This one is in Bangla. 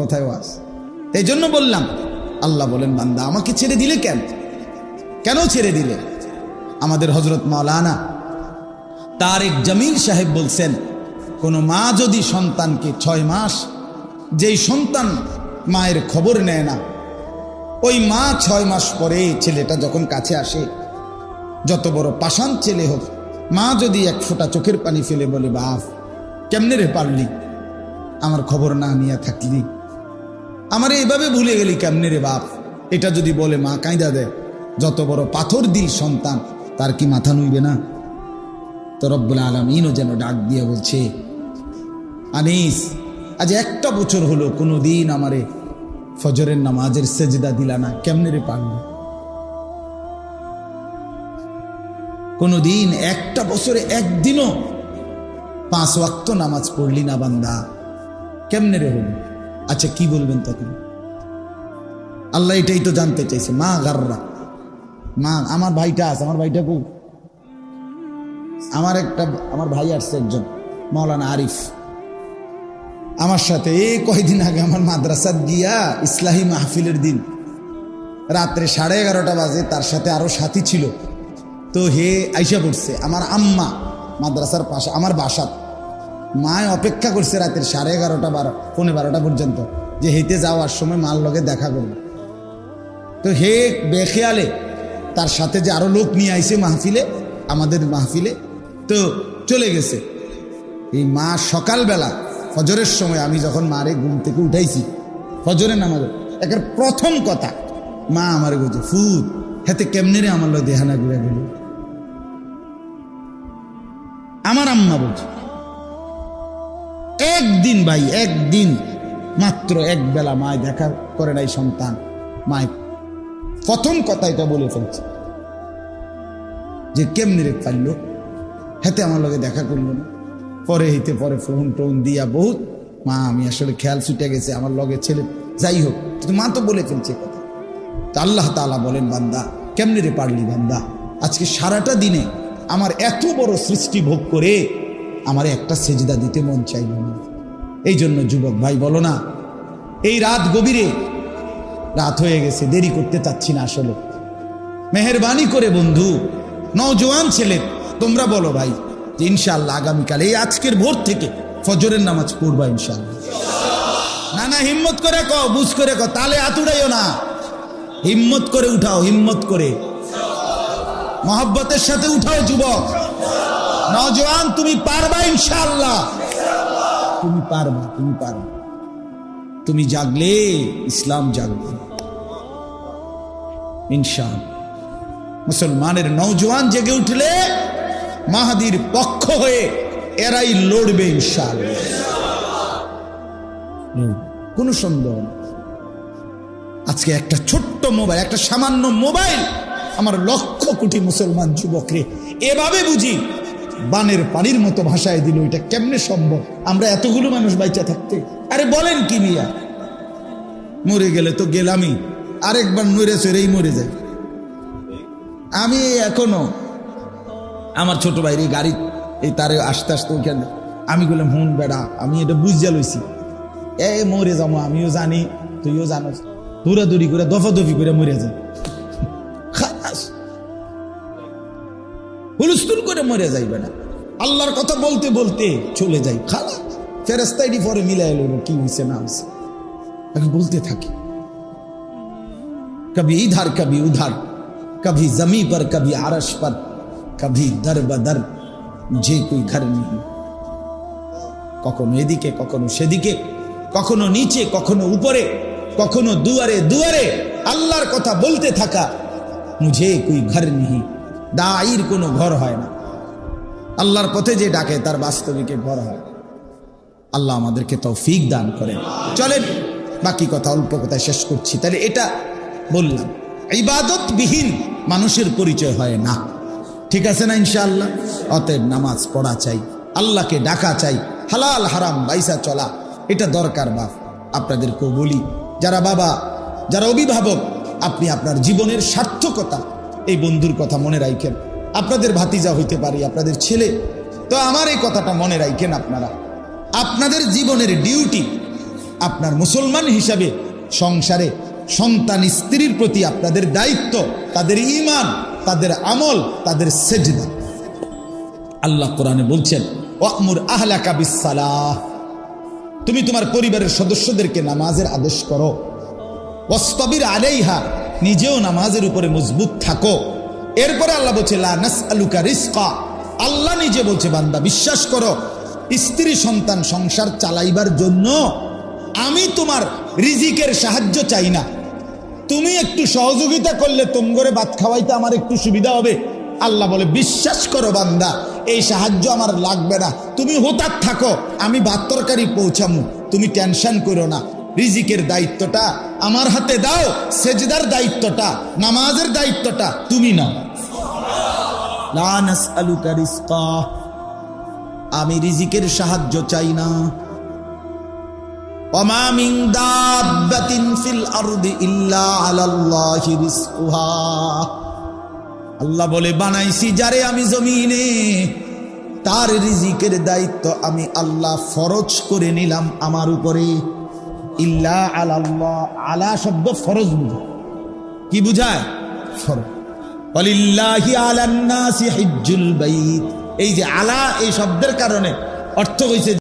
কোথায় ওয়াজ। এই জন্য বললাম, আল্লাহ বলেন বান্দা আমাকে ছেড়ে দিলে কেন ছেড়ে দিলে? আমাদের হযরত মাওলানা তারেক জামিল সাহেব বলছেন, কোন মা যদি সন্তানকে 6 মাস, যেই সন্তান মায়ের খবর নেয় না, ওই মা 6 মাস পরে ছেলেটা যখন কাছে আসে, যত বড় পাষাণ ছেলে হোক, মা যদি এক ফোঁটা চোখের পানি ফেলে বলে, বাপ কেমনে রে পারলি, আমার খবর না নিয়ে থাকলি, আমার এইভাবে ভুলে গেলি কেমনে রে বাপ, এটা যদি বলে মা কাঁদা দেয়, যত বড় পাথর দিল সন্তান, তার কি মাথা নুইবে না? তো রব্বুল আলামিনও যেন ডাক দিয়ে বলছে, আনিস আজ 1টা বছর হলো কোনোদিন আমারে ফজরের নামাজের সেজদা দিলা না, কেমনে রে পারলি? কোনোদিন 1টা বছরে একদিনও 5 ওয়াক্ত নামাজ পড়লি না বান্দা, কেমনে রে হলো? আচ্ছা কি বলবেন তখন? আল্লাহ এটাই তো জানতে চাইছে। মা গাররা, মা আমার ভাইটা আছে, আমার ভাইটা কো, আমার ভাই আসছে একজন, মাওলানা আরিফ, আমার সাথে এই কয়দিন আগে আমার মাদ্রাসা গিয়া ইসলাহি মাহফিলের দিন রাত্রে 11:30 বাজে, তার সাথে আরো সাথী ছিল, তো হে আইসা পড়ছে আমার আম্মা মাদ্রাসার পাশে আমার বাসাত, মায় অপেক্ষা করছে রাতের 11:30 12 পর্যন্ত, যে হেঁটে যাওয়ার সময় মার লগে দেখা করবে। তো হে বেখেয়ালে তার সাথে যে আরো লোক নিয়ে আইছে মাহফিলে, আমাদের মাহফিলে, তো চলে গেছে। এই মা সকালবেলা ফজরের সময় আমি যখন মারে ঘুম থেকে উঠাইছি ফজরের নামাজে, একের প্রথম কথা মা আমার বলছে, ফুদ হেতে কেমনে রে আমার লগে দেহানা ঘুরে গেল। আমার আম্মা বলছে, একদিন ভাই, একদিন মাত্র একবেলা মায় দেখা করে নাই সন্তান, মায় প্রথম কথা এটা বলে ফেলছে যে কেমনে রে পারলো, হেতে আমার লগে দেখা করলো না। পরে হইতে পরে ফোন টোন দিয়া বহুত, মা আমি আসলে খেয়াল ছুটে গেছে আমার লগে ছেলে, যাই হোক, কিন্তু মা তো বলে ফেলছে কথা। তো আল্লাহ তাআলা বলেন, বান্দা কেমনে রে পারলি বান্দা, আজকে সারাটা দিনে আমার এত বড় সৃষ্টি ভোগ করে আমার একটা সেজদা দিতে মন চাইল না। এই জন্য যুবক ভাই বলো না, এই রাত গভীরে, রাত হয়ে গেছে, দেরি করতে চাচ্ছি না আসলে, মেহেরবানি করে বন্ধু, নওজোয়ান ছেলে তোমরা বলো ভাই যে ইনশাআল্লাহ আগামীকাল এই আজকের ভোর থেকে ফজরের নামাজ পড়বা ইনশাআল্লাহ। না হিম্মত করে কও, বুঝ করে কও, তালে আতুড়াইও না, হিম্মত করে উঠাও, হিম্মত করে মহব্বতের সাথে উঠাও যুবক, নওজোয়ান তুমি পারবা ইনশাআল্লাহ, তুমি পারবা, তুমি পারবা, তুমি জাগলে ইসলাম জাগবে ইনশাআল্লাহ। মুসলমানের নওজোয়ান জেগে উঠলে মাহাদির পক্ষ হয়ে এরাই লড়বে ইনশাআল্লাহ, কোনো সন্দেহ নেই। আজকে একটা ছোট্ট মোবাইল, একটা সামান্য মোবাইল আমার লক্ষ কোটি মুসলমান যুবকরে এভাবে বুঝি বানের পানির মতো ভাষায় দিল, এটা কেমনে সম্ভব? আমরা এতগুলো মানুষ বাইচা থাকতে, আরে বলেন কি মিয়া, মরে গেলে তো গেলামই, আরেকবার মরে চড়েই মরে যাই। আমি এখনো আমার ছোট ভাইরে গাড়ি এই তারে আস্তে আস্তে ওখানে আমি বললাম, হুন বেড়া, আমি এটা বুঝা লইছি, মরে যাবো, আমিও জানি তুইও জানোস, দৌড়াদৌড়ি করে দফাদফি করে মরে যায়, হুলস্থুল করে মরে যাইবে না, আল্লাহর কথা বলতে বলতে চলে যাই, খালা ফেরেশতাইডি পরে মিলাই লইল কি হয়েছে না হয়েছে, এখন বলতে থাকি, কবি ইধার কবি উধার, কবি জমি पर कभी आरश पर, कभी दर बदर যে कोई घर नहीं, কখনো এদিকে কখনো সেদিকে, কখনো নিচে কখনো উপরে, কখনো দুয়ারে দুয়ারে আল্লাহর কথা বলতে থাকা, মুঝে কোই ঘর নেই, দায়ীর কোনো ঘর হয় না, আল্লাহর পথে যে ডাকে তার বাস্তবিকে ঘর হয়। আল্লাহ আমাদেরকে তৌফিক দান করেন। চলেন বাকি কথা অল্প কথায় শেষ করছি। তাহলে এটা বললাম, ইবাদতবিহীন মানুষের পরিচয় হয় না, ঠিক আছে না ইনশাআল্লাহ? অতএব নামাজ পড়া চাই, আল্লাহকে ডাকা চাই, হালাল হারাম বাইসা চলা এটা দরকার। বাপ আপনাদেরকেও বলি, যারা বাবা, যারা অভিভাবক, আপনি আপনার জীবনের সার্থকতা এই বন্ধুর কথা মনে রাখেন। আপনাদের ভাতিজা হইতে পারি, আপনাদের ছেলে, তো আমার এই কথাটা মনে রাখেন, আপনারা আপনাদের জীবনের ডিউটি আপনার মুসলমান হিসাবে সংসারে সন্তান স্ত্রীর প্রতি আপনাদের দায়িত্ব, তাদের ঈমান, তাদের আমল, তাদের সেজদা। আল্লাহ কোরআনে বলছেন ওয়ামুর আহলাকা বিসসালাহ, তুমি তোমার পরিবারের সদস্যদেরকে নামাজের আদেশ করো। ওয়াসতাবির আলাইহা, নিজেও নামাজের উপরে মজবুত থাকো। এরপরে আল্লাহ বলছে লা নাসআলুকা রিজকা, আল্লাহ নিজে বলছে বান্দা বিশ্বাস করো, স্ত্রী সন্তান সংসার চালাইবার জন্য আমি তোমার রিজিকের সাহায্য চাই না। তুমি একটু সহযোগিতা করলে তোমগরে ভাত খাওয়াইতে আমার একটু সুবিধা হবে। আল্লাহ বলে বিশ্বাস করো বান্দা, এই সাহায্য আমার লাগবে না, তুমি হোতার থাকো, আমি ভাত তরকারি পৌঁছামু, তুমি টেনশন করো না। রিজিকের দায়িত্বটা আমার হাতে দাও, সেজদার দায়িত্বটা, নামাজের দায়িত্বটা তুমি নাও। লা নাসআলুকা রিজকা, আমি রিজিকের সাহায্য চাই না। ওয়ামা মিন দাব্বাতিন ফিল আরদি ইল্লা আলাল্লাহি রিজকুহা, আল্লাহ বলে বানাইছি যারে আমি জমিনে, তার রিজিকের দায়িত্ব আমি আল্লাহ ফরজ করে নিলাম আমার উপরে। ইল্লা আলাল্লাহ, আলা শব্দ ফরজ বুঝায়। কি বুঝায়? ফরজ। ওয়ালিল্লাহি আলান নাসি হিজ্জুল বাইত, এই যে আলা এই শব্দের কারণে অর্থ হইছে